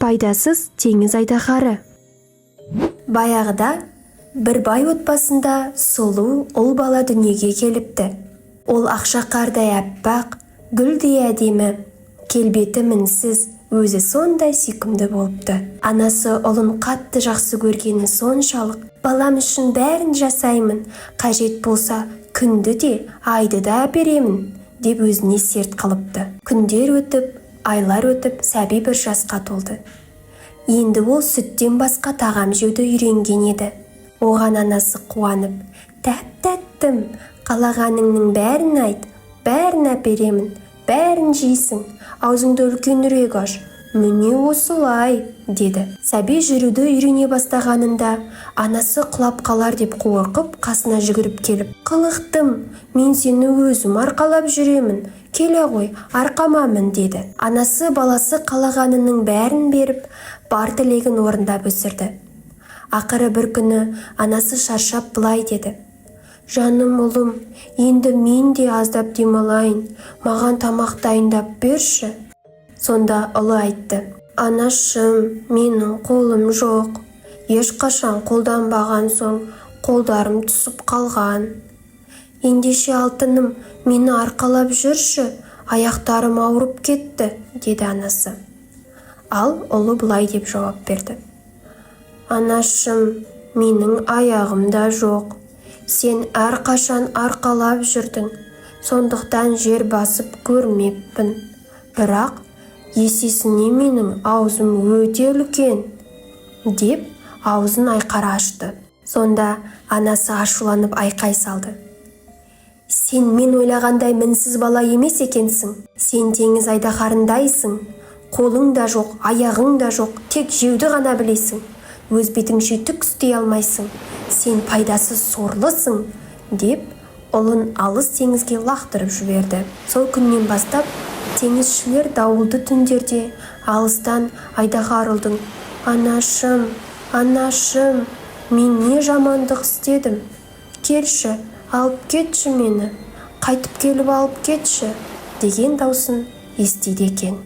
пайдасыз теңіз айдаһары. Баяғыда бір бай отбасында сұлу ұл бала дүниеге келіпті. Ол ақшақардай аппақ, гүлдей әдемі, келбеті мінсіз, өзі сондай сүйкімді болыпты. Анасы ұлын қатты жақсы көргені соншалық, балам үшін бәрін жасаймын, қажет болса күнді де, айды да беремін, деп өзіне серт қылыпты. Күндер өтіп, айлар өтіп, сәби бір жасқа толды. Енді ол сүттен басқа тағам жеуді үйренген еді. Оған анасы қуанып, тәп-тәттім, қалағаныңның бәрін айт, бәрін әперемін, бәрін жейсің, аузыңды үлкенірек аш, міне осылай, деді. Сәби жүруді үйрене бастағанында анасы құлап қалар деп қорқып, қасына жүгіріп келіп, қылықтым, мен сені өзім арқалап жүремін, келе ғой, арқамамын, деді. Анасы баласы қалағанының бәрін беріп, бар тілегін орындап өсірді. Ақыры бір күні анасы шаршап былай деді: «Жаным ұлым, енді мен де аздап демалайын, маған тамақ дайындап берші». Сонда ұлы айтты: «Анашым, менің қолым жоқ, ешқашан қолданбаған соң қолдарым түсіп қалған. Ендеше алтыным, мені арқалап жүрші, аяқтарым ауырып кетті», деді анасы. Ал ұлы былай деп жауап берді: «Анашым, менің аяғым да жоқ. Сен әрқашан арқалап жүрдің, сондықтан жер басып көрмеппін. Бірақ есесіне менің аузым өте үлкен», деп аузын айқара ашты. Сонда анасы ашуланып айқай салды: «Сен мен ойлағандай мінсіз бала емес екенсің. Сен теңіз айдаһарындайсың. Қолың да жоқ, аяғың да жоқ, тек жеуді ғана білесің. Өз бетіңше түк істей алмайсың. Сен пайдасыз сорлысың», деп ұлын алыс теңізге лақтырып жіберді. Сол күннен бастап теңізшілер дауылды түндерде алыстан айдаһар ұлдың: «Анашым, анашым, мен не жамандық істедім? Келші, алып кетші мені, қайтып келіп алып кетші», деген даусын естиді екен.